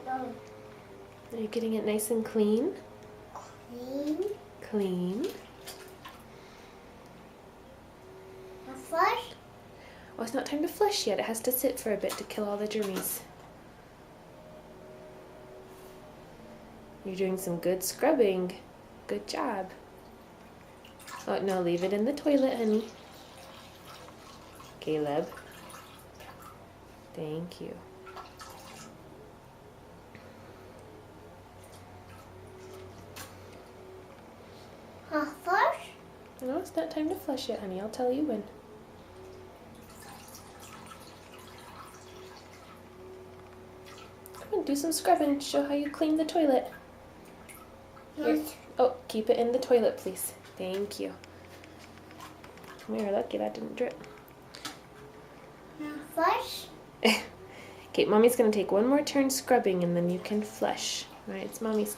No. Are you getting it nice and clean? Clean. Clean. A flush. Oh, it's not time to flush yet. It has to sit for a bit to kill all the germs. You're doing some good scrubbing. Good job. Oh, no, leave it in the toilet, honey. Caleb. Thank you. A flush. No, it's not time to flush yet, honey. I'll tell you when. Come on, do some scrubbing. Show how you clean the toilet. Here. Yes. Oh, keep it in the toilet, please. Thank you. We were lucky that didn't drip. A flush. Okay, Mommy's going to take one more turn scrubbing and then you can flush. All right, it's Mommy's